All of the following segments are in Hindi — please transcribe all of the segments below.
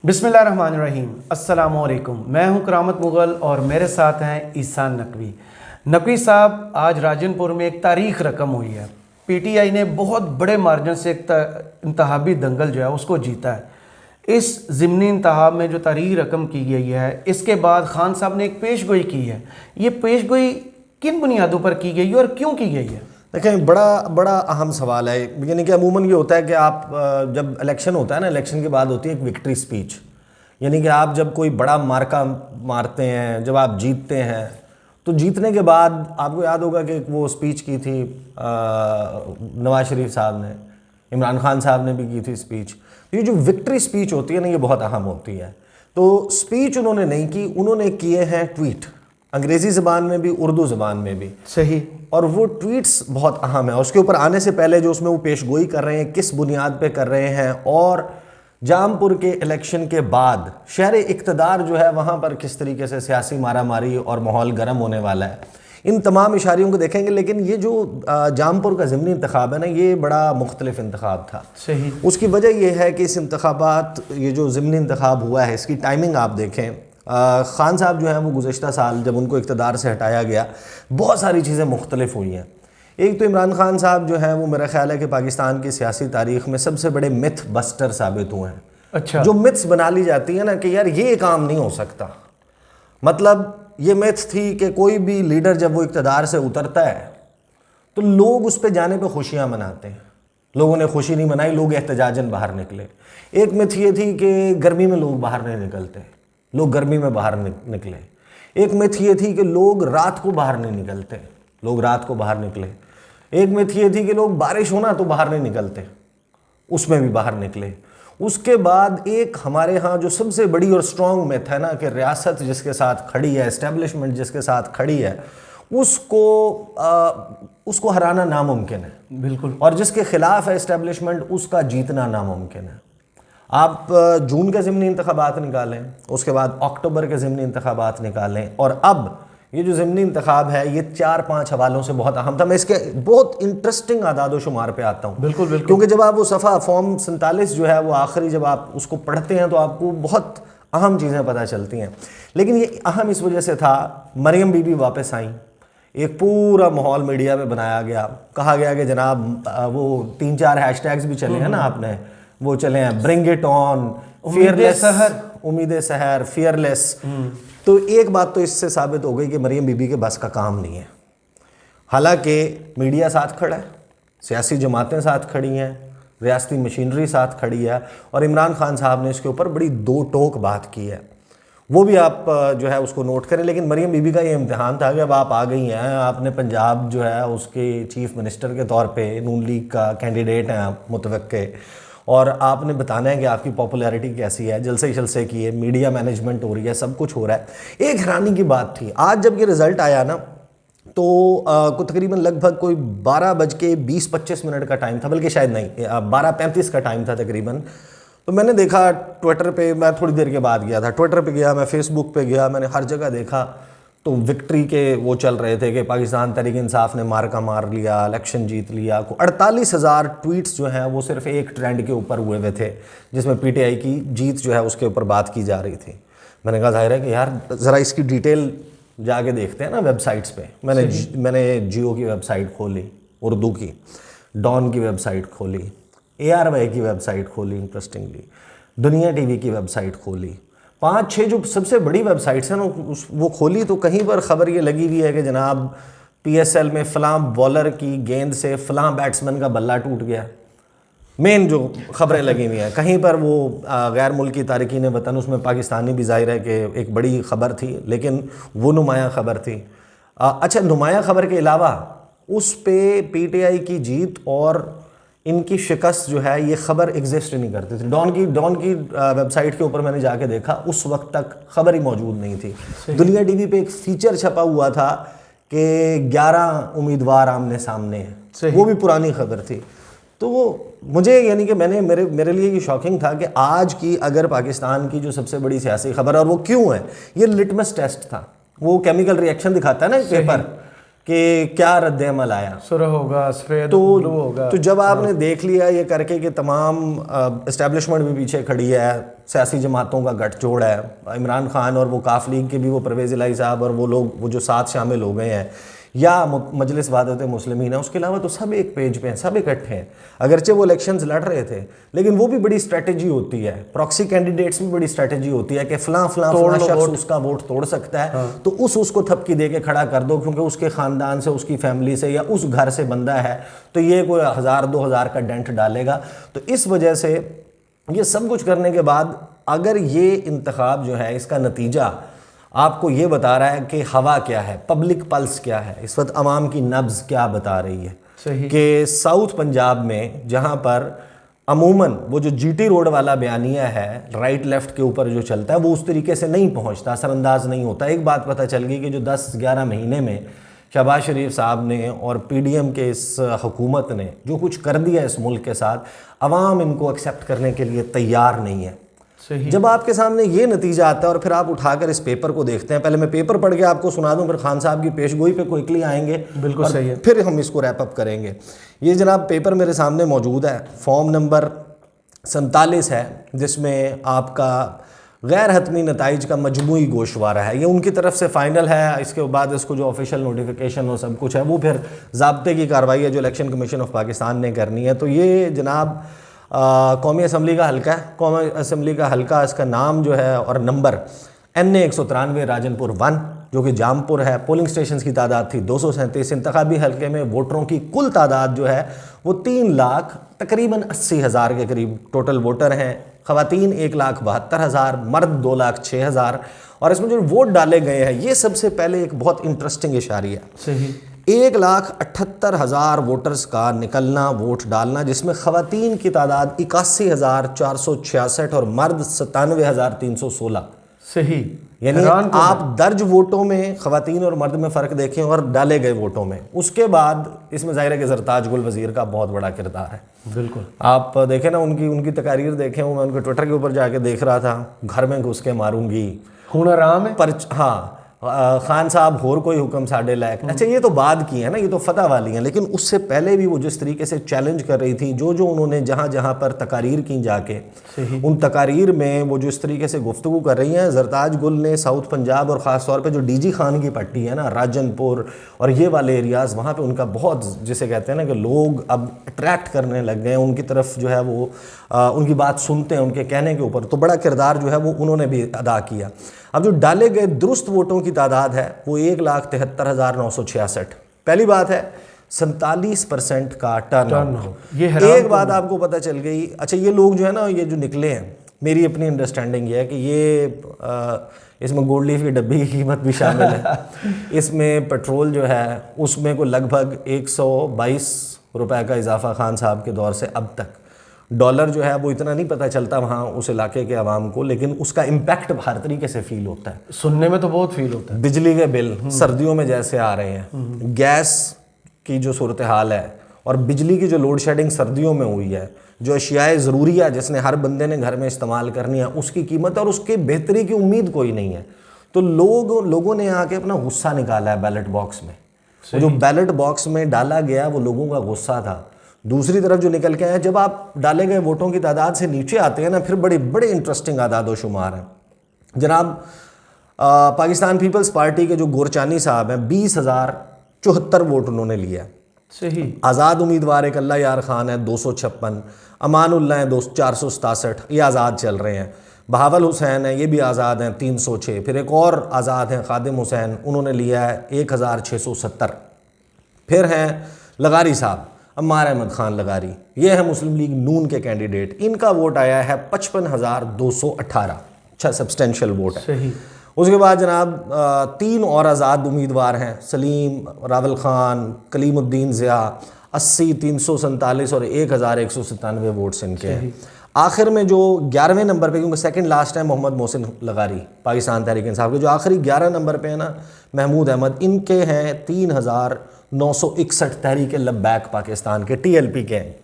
बिस्मिल्लाहिर्रहमानिर्रहीम, अस्सलामुअलैकुम। मैं हूं करामत मुग़ल और मेरे साथ हैं ईसान नकवी। नकवी साहब, आज राजनपुर में एक तारीख रकम हुई है। पीटीआई ने बहुत बड़े मार्जिन से एक इंतहाबी दंगल जो है उसको जीता है। इस ज़िमनी इंतहाब में जो तारीख रकम की गई है, इसके बाद खान साहब ने एक पेशगोई की है। ये पेशगोई किन बुनियादों पर की गई है और क्यों की गई है? देखें, बड़ा अहम सवाल है। यानी कि अमूमन ये होता है कि आप जब इलेक्शन होता है ना, इलेक्शन के बाद होती है एक विक्ट्री स्पीच। यानी कि आप जब कोई बड़ा मार्का मारते हैं, जब आप जीतते हैं, तो जीतने के बाद आपको याद होगा कि वो स्पीच की थी नवाज शरीफ साहब ने, इमरान खान साहब ने भी की थी स्पीच। ये जो विक्ट्री स्पीच होती है ना, ये बहुत अहम होती है। तो स्पीच उन्होंने नहीं की, उन्होंने किए हैं ट्वीट, अंग्रेज़ी ज़बान में भी, उर्दू ज़बान में भी। सही। और वो ट्वीट्स बहुत अहम है। उसके ऊपर आने से पहले जो उसमें वो पेशगोई कर रहे हैं, किस बुनियाद पे कर रहे हैं, और जामपुर के इलेक्शन के बाद शहर इक़्तिदार जो है वहाँ पर किस तरीके से सियासी मारामारी और माहौल गर्म होने वाला है, इन तमाम इशारियों को देखेंगे। लेकिन ये जो जामपुर का ज़िमनी इंतखाब है ना, ये बड़ा मुख्तलिफ इंतखाब था। सही। उसकी वजह यह है कि इस इंतखाबात, ये जो ज़िमनी इंतखाब हुआ है, इसकी टाइमिंग आप देखें। खान साहब जो हैं वो गुज़श्ता साल जब उनको इक़्तिदार से हटाया गया, बहुत सारी चीज़ें मुख्तलिफ हुई हैं। एक तो इमरान खान साहब जो हैं वो मेरा ख्याल है कि पाकिस्तान की सियासी तारीख़ में सबसे बड़े मिथ बस्टर साबित हुए हैं। अच्छा। जो मिथ्स बना ली जाती है ना कि यार ये काम नहीं हो सकता, मतलब ये मिथ थी कि कोई भी लीडर जब वो इक़्तिदार से उतरता है तो लोग उस पर जाने पर खुशियाँ मनाते हैं। लोगों ने खुशी नहीं मनाई, लोग एहतजाजन बाहर निकले। एक मिथ ये थी कि गर्मी में लोग बाहर नहीं निकलते, लोग गर्मी में बाहर निकले। एक मिथ ये थी कि लोग रात को बाहर नहीं निकलते, लोग रात को बाहर निकले। एक मिथ ये थी कि लोग बारिश होना तो बाहर नहीं निकलते, उसमें भी बाहर निकले। उसके बाद एक हमारे यहाँ जो सबसे बड़ी और स्ट्रॉन्ग मिथ है ना कि रियासत जिसके साथ खड़ी है, एस्टेब्लिशमेंट जिसके साथ खड़ी है, उसको हराना नामुमकिन है। बिल्कुल। और जिसके खिलाफ है एस्टेब्लिशमेंट, उसका जीतना नामुमकिन है। आप जून के ज़िमनी इंतखाबात निकालें, उसके बाद अक्टूबर के ज़िमनी इंतखाबात निकालें, और अब ये जो ज़िमनी इंतखाब है ये 4-5 हवालों से बहुत अहम था। मैं इसके बहुत इंटरेस्टिंग आदाद व शुमार पे आता हूँ। बिल्कुल बिल्कुल। क्योंकि जब आप वो सफ़ा फॉर्म 47 जो है वो आखिरी जब आप उसको पढ़ते हैं तो आपको बहुत अहम चीज़ें पता चलती हैं। लेकिन ये अहम इस वजह से था, मरियम बीबी वापस आई, एक पूरा माहौल मीडिया में बनाया गया, कहा गया कि जनाब वो 3-4 हैशटैग्स भी चले हैं ना, आपने वो चले हैं, ब्रिंग इट ऑन, फियरलेस, उम्मीद सहर, फियरलेस। तो एक बात तो इससे साबित हो गई कि मरियम बीबी के बस का काम नहीं है। हालांकि मीडिया साथ खड़ा है, सियासी जमातें साथ खड़ी हैं, रियासती मशीनरी साथ खड़ी है, और इमरान खान साहब ने इसके ऊपर बड़ी दो टोक बात की है, वो भी आप जो है उसको नोट करें। लेकिन मरियम बीबी का ये इम्तिहान था कि अब आप आ गई हैं, आपने पंजाब जो है उसके चीफ मिनिस्टर के तौर पे नून लीग का कैंडिडेट हैं आप मुतवक्के, और आपने बताना है कि आपकी पॉपुलैरिटी कैसी है, जलसे जलसे की है, मीडिया मैनेजमेंट हो रही है, सब कुछ हो रहा है। एक हैरानी की बात थी, आज जब ये रिज़ल्ट आया ना तो को तकरीबन लगभग कोई 12:20-25 का टाइम था, बल्कि शायद नहीं 12:35 का टाइम था तकरीबन। तो मैंने देखा ट्विटर पे, मैं थोड़ी देर के बाद गया था, ट्विटर पे गया, मैं फेसबुक पे गया, मैंने हर जगह देखा तो विक्ट्री के वो चल रहे थे कि पाकिस्तान तहरीक इंसाफ ने मार्का मार लिया, इलेक्शन जीत लिया। 48,000 ट्वीट्स जो हैं वो सिर्फ एक ट्रेंड के ऊपर हुए हुए थे जिसमें पीटीआई की जीत जो है उसके ऊपर बात की जा रही थी। मैंने कहा जाहिर है कि यार ज़रा इसकी डिटेल जाके देखते हैं ना वेबसाइट्स पे। मैंने जियो की वेबसाइट खोली उर्दू की, डॉन की वेबसाइट खोली, ARY की वेबसाइट खोली, इंटरेस्टिंगली दुनिया TV की वेबसाइट खोली, 5-6 जो सबसे बड़ी वेबसाइट्स हैं ना वो खोली, तो कहीं पर ख़बर ये लगी हुई है कि जनाब PSL में फ़लाँ बॉलर की गेंद से फ़लाँ बैट्समैन का बल्ला टूट गया। मेन जो ख़बरें लगी हुई हैं, कहीं पर वो गैर मुल्की तारकीन वतन, उसमें पाकिस्तानी भी ज़ाहिर है कि एक बड़ी ख़बर थी, लेकिन वो नुमायाँ ख़बर थी। अच्छा, नुमायाँ ख़बर के अलावा उस पे PTI की जीत और इनकी शिकस्त जो है ये ख़बर एग्जिस्ट नहीं करती थी। डॉन की वेबसाइट के ऊपर मैंने जाके देखा, उस वक्त तक ख़बर ही मौजूद नहीं थी। दुनिया TV पे एक फ़ीचर छपा हुआ था कि 11 उम्मीदवार आमने सामने हैं, वो भी पुरानी ख़बर थी। तो वो मुझे यानी कि मेरे लिए ये शॉकिंग था कि आज की अगर पाकिस्तान की जो सबसे बड़ी सियासी खबर, और वो क्यों है, ये लिटमस टेस्ट था। वो केमिकल रिएक्शन दिखाता है ना पेपर कि क्या रद्द अमल आया। सुरह होगा, सफ़ेद ब्लू होगा। तो जब आपने देख लिया ये करके कि तमाम इस्टेब्लिशमेंट भी पीछे खड़ी है, सियासी जमातों का गठजोड़ है, इमरान खान और वो काफ लीग के भी वो परवेज़ इलाही साहब और वो लोग वो जो साथ शामिल हो गए हैं, या मजलिस वादत मुस्लिमीन है, उसके अलावा तो सब एक पेज पे हैं, सब इकट्ठे हैं। अगरचे वो इलेक्शंस लड़ रहे थे, लेकिन वो भी बड़ी स्ट्रेटजी होती है, प्रॉक्सी कैंडिडेट्स में बड़ी स्ट्रेटजी होती है कि फलां शख्स उसका वोट तोड़ सकता है, तो उसको थपकी दे के खड़ा कर दो, क्योंकि उसके ख़ानदान से, उसकी फैमिली से या उस घर से बंदा है, तो ये कोई 1000-2000 का डेंट डालेगा। तो इस वजह से ये सब कुछ करने के बाद अगर ये इंतखाब जो है, इसका नतीजा आपको ये बता रहा है कि हवा क्या है, पब्लिक पल्स क्या है, इस वक्त अवाम की नब्ज़ क्या बता रही है, कि साउथ पंजाब में जहाँ पर अमूमन वो जो जीटी रोड वाला बयानिया है राइट लेफ़्ट के ऊपर जो चलता है, वो उस तरीके से नहीं पहुँचता, असरअंदाज नहीं होता। एक बात पता चल गई कि जो 10-11 महीने में शहबाज शरीफ साहब ने और पीडीएम के इस हुकूमत ने जो कुछ कर दिया इस मुल्क के साथ, अवाम इनको एक्सेप्ट करने के लिए तैयार नहीं है। जब आपके सामने ये नतीजा आता है और फिर आप उठाकर इस पेपर को देखते हैं, पहले मैं पेपर पढ़ के आपको सुना दूं, फिर खान साहब की पेशगोई पे क्विकली आएंगे, बिल्कुल सही है, फिर हम इसको रैप अप करेंगे। ये जनाब पेपर मेरे सामने मौजूद है, फॉर्म नंबर 47 है, जिसमें आपका गैर हतमी नताइज का मजमूई गोशवारा है। ये उनकी तरफ से फ़ाइनल है, इसके बाद इसको जो ऑफिशियल नोटिफिकेशन और सब कुछ है वो फिर ज़ाब्ते की कार्रवाई है जो इलेक्शन कमीशन ऑफ पाकिस्तान ने करनी है। तो ये जनाब कौमी असम्बली का हल्का है, कौमी असम्बली का हल्का, इसका नाम जो है और नंबर NA 193 राजनपुर 1 जो कि जामपुर है। पोलिंग स्टेशन की तादाद थी 237। इंतखाबी हल्के में वोटरों की कुल तादाद जो है वो 3 लाख तकरीबन 80,000 के करीब टोटल वोटर हैं। ख़वातीन 1,72,000, मर्द 2,06,000। और इसमें जो वोट डाले गए हैं, ये सबसे पहले एक बहुत इंटरेस्टिंग इशारिया, सही 1,78,000 वोटर्स का निकलना, वोट डालना, जिसमें ख़वातीन की तादाद 81,466 और मर्द 97,316। सही, यानी आप दर्ज वोटों में ख़वातीन और मर्द में फ़र्क देखें और डाले गए वोटों में। उसके बाद इसमें ज़ाहिर है कि ज़रताज गुल वज़ीर का बहुत बड़ा किरदार है। बिल्कुल, आप देखें ना, उनकी तकारीर देखें, वो मैं उनके ट्विटर के ऊपर जाके देख रहा था, घर में घुस के मारूंगी, खून आराम है पर हाँ खान साहब होर कोई हुक्म साढ़े लायक। अच्छा, ये तो बाद की है ना, ये तो फतह वाली हैं, लेकिन उससे पहले भी वो जिस तरीके से चैलेंज कर रही थी, जो उन्होंने जहाँ पर तकारीर की जाके, उन तकारीर में वो जो इस तरीके से गुफ्तगू कर रही हैं। ज़रताज गुल ने साउथ पंजाब और ख़ास तौर पे जो DG खान की पट्टी है ना, राजनपुर और ये वाले एरियाज़, वहाँ पे उनका बहुत, जिसे कहते हैं ना कि लोग अब अट्रैक्ट करने लग गए हैं उनकी तरफ, जो है वो उनकी बात सुनते हैं उनके कहने के ऊपर। तो बड़ा किरदार जो है वो उन्होंने भी अदा किया। अब जो डाले गए दुरुस्त वोटों की तादाद है वो 1,73,966। पहली बात है 47% का टर्न आउट। एक बात आपको पता चल गई। अच्छा, ये लोग जो है ना, ये जो निकले हैं, मेरी अपनी अंडरस्टैंडिंग ये है कि ये इसमें गोल्ड लीफ की डब्बी की कीमत भी शामिल है। इसमें पेट्रोल जो है उसमें को लगभग 122 रुपए का इजाफा खान साहब के दौर से अब तक। डॉलर जो है वो इतना नहीं पता चलता वहाँ उस इलाके के आवाम को, लेकिन उसका इम्पैक्ट हर तरीके से फील होता है। सुनने में तो बहुत फील होता है। बिजली के बिल सर्दियों में जैसे आ रहे हैं, गैस की जो सूरत हाल है और बिजली की जो लोड शेडिंग सर्दियों में हुई है, जो अशियाए ज़रूरिया जिसने हर बंदे ने घर में इस्तेमाल करनी है, उसकी कीमत और उसके बेहतरी की उम्मीद कोई नहीं है। तो लोगों ने आके अपना गुस्सा निकाला है बैलेट बॉक्स में। वो जो बैलेट बॉक्स में डाला गया वो लोगों का गुस्सा था। दूसरी तरफ जो निकल के आया, जब आप डाले गए वोटों की तादाद से नीचे आते हैं ना, फिर बड़े इंटरेस्टिंग आदाद व शुमार हैं। जनाब पाकिस्तान पीपल्स पार्टी के जो गोरचानी साहब हैं, 20,074 वोट उन्होंने लिया। सही। आज़ाद उम्मीदवार एक अल्लाह यार खान है 256, अमानुल्लाह है 467, ये आज़ाद चल रहे हैं। बहावल हुसैन है, ये भी आज़ाद हैं 306। फिर एक और आज़ाद हैं खादिम हुसैन, उन्होंने लिया है 1,670। फिर हैं लगारी साहब, अम्मार अहमद खान लगारी, ये है मुस्लिम लीग नून के कैंडिडेट, इनका वोट आया है 55,218। अच्छा, सब्सटेंशियल वोट है। सही। उसके बाद जनाब 3 और आज़ाद उम्मीदवार हैं, सलीम, रावल ख़ान, कलीमुद्दीन ज़िया, 80, 347 और 1,197 वोट्स इनके हैं। आखिर में जो 11वें नंबर पे, क्योंकि सेकंड लास्ट है मोहम्मद मोहसिन लगारी पाकिस्तान तहरीक इंसाफ के, जो आखिरी 11 नंबर पे है ना महमूद अहमद, इनके हैं 3,961 तहरीक लब्बैक पाकिस्तान के TLP के हैं।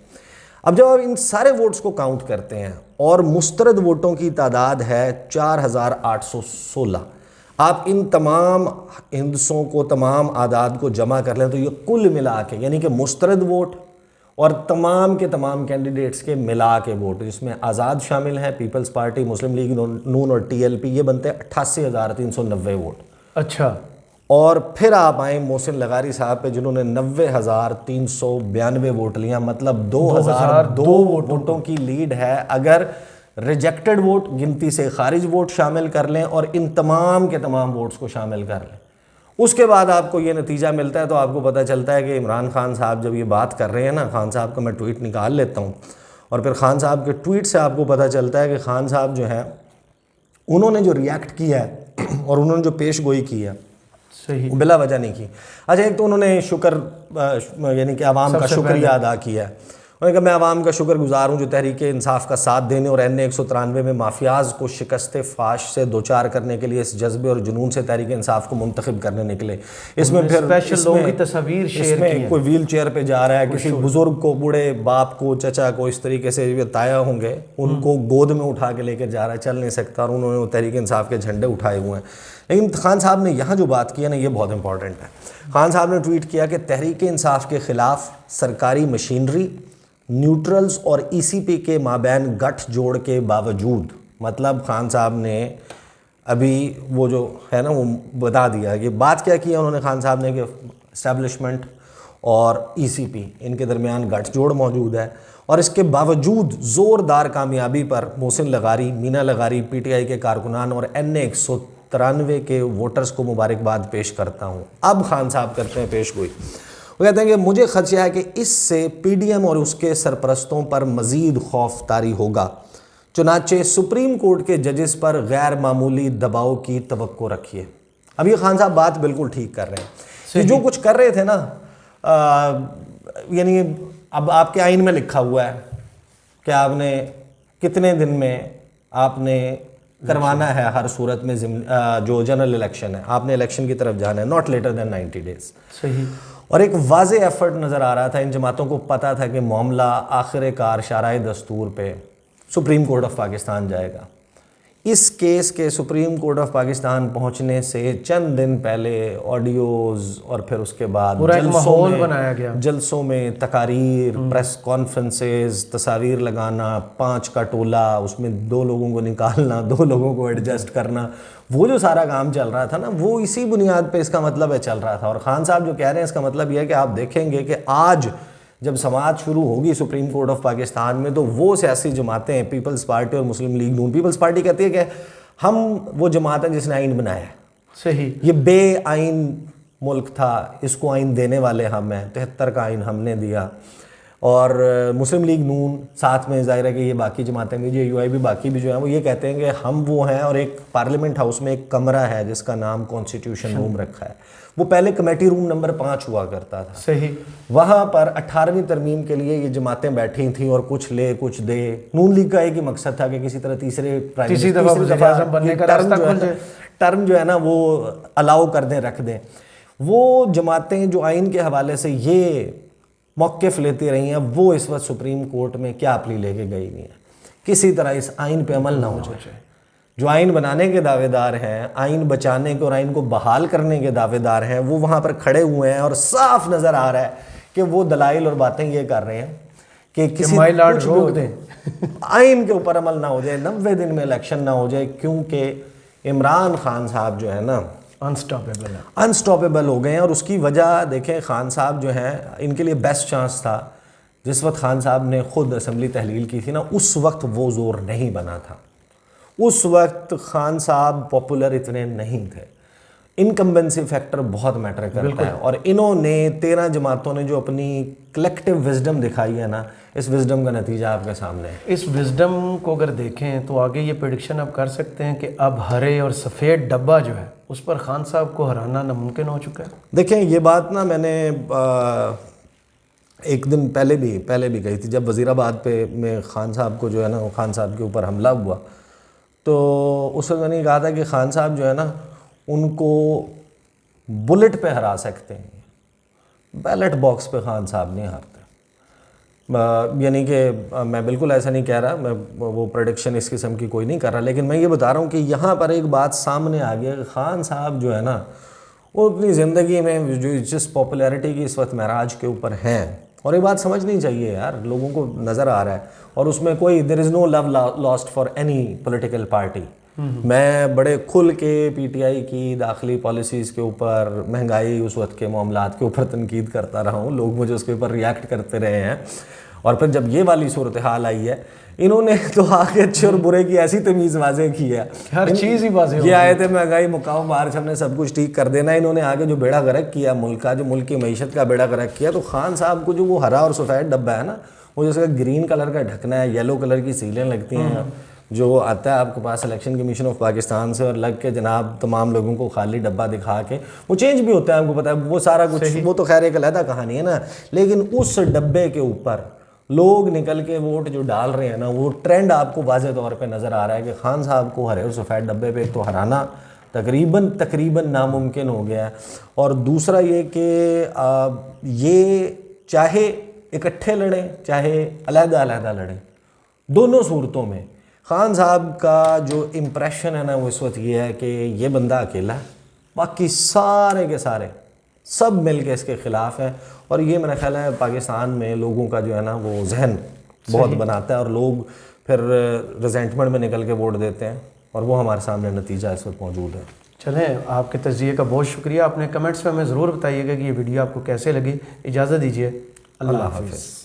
अब जब आप इन सारे वोट्स को काउंट करते हैं और मुस्तरद वोटों की तादाद है 4,816। आप इन तमाम हिंदसों को, तमाम आदाद को जमा कर लें तो ये कुल मिला के, यानी कि मुस्तरद वोट और तमाम के तमाम कैंडिडेट्स के मिला के वोट, जिसमें आज़ाद शामिल हैं, पीपल्स पार्टी, मुस्लिम लीग नून और टीएलपी, ये बनते हैं 88,390 वोट। अच्छा। और फिर आप आए मोहसिन लगारी साहब पे, जिन्होंने 90,392 वोट लिया, मतलब 2002 वोटों की लीड है। अगर रिजेक्टेड वोट, गिनती से खारिज वोट शामिल कर लें और इन तमाम के तमाम वोट्स को शामिल कर लें, उसके बाद आपको ये नतीजा मिलता है। तो आपको पता चलता है कि इमरान खान साहब जब ये बात कर रहे हैं ना, खान साहब का मैं ट्वीट निकाल लेता हूँ, और फिर खान साहब के ट्वीट से आपको पता चलता है कि खान साहब जो है, उन्होंने जो रिएक्ट किया है और उन्होंने जो पेश गोई की है, सही, बिला वजह नहीं की। अच्छा, एक तो उन्होंने शुक्र, यानी कि आवाम का शुक्रिया अदा किया है। उन्होंने कहा मैं आवाम का शुक्रगुजार हूँ जो तहरीक इंसाफ का साथ देने और NA 193 में माफियाज को शिकस्त फाश से दो चार करने के लिए इस जज्बे और जुनून से तहरीक इंसाफ को मुंतखब करने निकले। इसमें फिर स्पेशल लोगों की तस्वीर शेयर की है। कोई व्हील चेयर पे जा रहा है, किसी बुजुर्ग को, बूढ़े बाप को, चचा को, इस तरीके से जो ताया होंगे उनको गोद में उठा के लेकर जा रहा है, चल नहीं सकता, और उन्होंने तहरीक इंसाफ के झंडे उठाए हुए हैं। लेकिन खान साहब ने यहाँ जो बात की है ना, ये बहुत इंपॉर्टेंट है। खान साहब ने ट्वीट किया कि तहरीक इंसाफ के खिलाफ सरकारी मशीनरी, न्यूट्रल्स और ECP के माबैन गठ जोड़ के बावजूद, मतलब खान साहब ने अभी वो जो है ना वो बता दिया कि बात क्या की है उन्होंने, खान साहब ने, कि इस्टेब्लिशमेंट और ECP इनके दरमियान गठजोड़ मौजूद है, और इसके बावजूद ज़ोरदार कामयाबी पर मोहसिन लगारी, मीना लगारी, PTI के कारकुनान और NA 193 के वोटर्स को मुबारकबाद पेश करता हूँ। अब खान साहब करते हैं पेश गोई। वो कहते हैं कि मुझे खदशा है कि इससे PDM और उसके सरपरस्तों पर मज़ीद खौफ तारी होगा, चुनाचे सुप्रीम कोर्ट के जजेस पर गैर मामूली दबाव की तवक्को रखिए। अब ये खान साहब बात बिल्कुल ठीक कर रहे हैं। ये जो कुछ कर रहे थे ना, यानी अब आपके आइन में लिखा हुआ है कि आपने कितने दिन में आपने करवाना है, हर सूरत में जो जनरल इलेक्शन है आपने इलेक्शन की तरफ जाना है, नॉट लेटर देन 90 डेज। सही। और एक वाज़े एफर्ट नज़र आ रहा था, इन जमातों को पता था कि मामला आखिरकार शाराए दस्तूर पे सुप्रीम कोर्ट ऑफ पाकिस्तान जाएगा। इस केस के सुप्रीम कोर्ट ऑफ पाकिस्तान पहुंचने से चंद दिन पहले ऑडियोज़ और फिर उसके बाद पूरा एक माहौल बनाया गया, जलसों में तकारीर, प्रेस कॉन्फ्रेंसेस, तस्वीर लगाना, 5 का टोला, उसमें 2 लोगों को निकालना, 2 लोगों को एडजस्ट करना, वो जो सारा काम चल रहा था ना, वो इसी बुनियाद पे इसका मतलब है चल रहा था। और खान साहब जो कह रहे हैं इसका मतलब यह है कि आप देखेंगे कि आज जब समाअत शुरू होगी सुप्रीम कोर्ट ऑफ पाकिस्तान में, तो वो सियासी जमातें, पीपल्स पार्टी और मुस्लिम लीग नून, पीपल्स पार्टी कहती है कि हम वो जमात हैं जिसने आइन बनाया है, सही, ये बे आइन मुल्क था, इसको आइन देने वाले हम हैं, 73 का आइन हमने दिया। और मुस्लिम लीग नून साथ में, जाहिर है कि ये बाकी जमातें भी, UI भी, बाकी भी जो हैं वो ये कहते हैं कि हम वो हैं। और एक पार्लियामेंट हाउस में एक कमरा है जिसका नाम कॉन्स्टिट्यूशन रूम रखा है, वो पहले कमेटी रूम नंबर 5 हुआ करता था। सही। वहाँ पर 18वीं तरमीम के लिए ये जमातें बैठी थी और कुछ ले कुछ दे। नून लीग का एक ही मकसद था कि किसी तरह तीसरी दफ़ा बनने का रास्ता खुल जाए, टर्म जो है ना वो अलाउ कर दें, रख दें। वो जमातें जो आइन के हवाले से ये मौक़िफ़ लेती रही हैं, वो इस वक्त सुप्रीम कोर्ट में क्या अपील लेके गई हुई हैं, किसी तरह इस आइन पे अमल ना हो जाए। जो आइन बनाने के दावेदार हैं, आइन बचाने के और आइन को बहाल करने के दावेदार हैं, वो वहाँ पर खड़े हुए हैं और साफ नज़र आ रहा है कि वो दलाइल और बातें ये कर रहे हैं कि किसी रोक दें, आइन के ऊपर अमल ना हो जाए, 90 दिन में इलेक्शन ना हो जाए, क्योंकि इमरान खान साहब जो है ना अनस्टॉपेबल हो गए हैं। और उसकी वजह देखें, खान साहब जो हैं, इनके लिए बेस्ट चांस था जिस वक्त खान साहब ने खुद असम्बली तहलील की थी ना, उस वक्त वो जोर नहीं बना था। उस वक्त खान साहब पॉपुलर इतने नहीं थे। इनकम्बेंसी फैक्टर बहुत मैटर करता है, और इन्होंने 13 जमातों ने जो अपनी कलेक्टिव विजडम दिखाई है ना, इस विजडम का नतीजा आपके सामने है। इस विजडम को अगर देखें तो आगे ये प्रेडिक्शन आप कर सकते हैं कि अब हरे और सफ़ेद डब्बा जो है उस पर खान साहब को हराना नामुमकिन हो चुका है। देखें, ये बात ना मैंने एक दिन पहले भी कही थी, जब वज़ीराबाद पे में खान साहब को जो है ना, खान साहब के ऊपर हमला हुआ, तो उस वक्त मैंने कहा था कि खान साहब जो है ना उनको बुलेट पे हरा सकते हैं, बैलेट बॉक्स पे खान साहब नहीं हारते। यानी कि मैं बिल्कुल ऐसा नहीं कह रहा, मैं वो प्रेडिक्शन इस किस्म की कोई नहीं कर रहा, लेकिन मैं ये बता रहा हूँ कि यहाँ पर एक बात सामने आ गई है। खान साहब जो है ना, वो अपनी ज़िंदगी में जो जिस पॉपुलैरिटी की इस वक्त महराज के ऊपर हैं, और ये बात समझनी चाहिए यार, लोगों को नज़र आ रहा है, और उसमें कोई there is no love lost for any political party. मैं बड़े खुल के पीटीआई की दाखिली पॉलिसीज़ के ऊपर, महंगाई उस वक्त के मामलात के ऊपर तनकीद करता रहा हूँ, लोग मुझे उसके ऊपर रिएक्ट करते रहे हैं, और फिर जब ये वाली सूरत हाल आई है, इन्होंने तो आगे अच्छे और बुरे की ऐसी तमीज़ वाज़े की है, हर चीज़ ही वाज़े ये आए थे महंगाई मुकाओ मार्च, हमने सब कुछ ठीक कर देना। इन्होंने आगे जो बेड़ा गर्क किया मुल्क का, जो मुल्क की मईशत का बेड़ा गर्क किया, तो खान साहब को जो वो हरा और सफ़ेद डब्बा है ना, वो जिसका ग्रीन कलर का ढकना है, येलो कलर की सीलें लगती हैं, जो आता है आपके पास इलेक्शन कमीशन ऑफ पाकिस्तान से, और लग के जनाब तमाम लोगों को खाली डब्बा दिखा के, वो चेंज भी होता है, आपको पता है, वो सारा कुछ, वो तो खैर एक अलग कहानी है ना, लेकिन उस डब्बे के ऊपर लोग निकल के वोट जो डाल रहे हैं ना, वो ट्रेंड आपको वाज़े तौर पे नज़र आ रहा है कि खान साहब को हरे और सफ़ेद डब्बे पे एक तो हराना तकरीबन नामुमकिन हो गया है, और दूसरा ये कि ये चाहे इकट्ठे लड़ें चाहे अलग-अलग लड़ें, दोनों सूरतों में खान साहब का जो इम्प्रेशन है ना, वो इस वक्त ये है कि ये बंदा अकेला है, बाकी सारे के सारे सब मिल के इसके ख़िलाफ़ हैं, और ये मेरा ख्याल है पाकिस्तान में लोगों का जो है ना वो जहन बहुत बनाता है, और लोग फिर रिजेंटमेंट में निकल के वोट देते हैं, और वो हमारे सामने नतीजा इस वक्त मौजूद है। चलें, आपके तज्ज़िये का बहुत शुक्रिया। अपने कमेंट्स में हमें ज़रूर बताइएगा कि ये वीडियो आपको कैसे लगी। इजाज़त दीजिए, अल्लाह हाफ़िज़।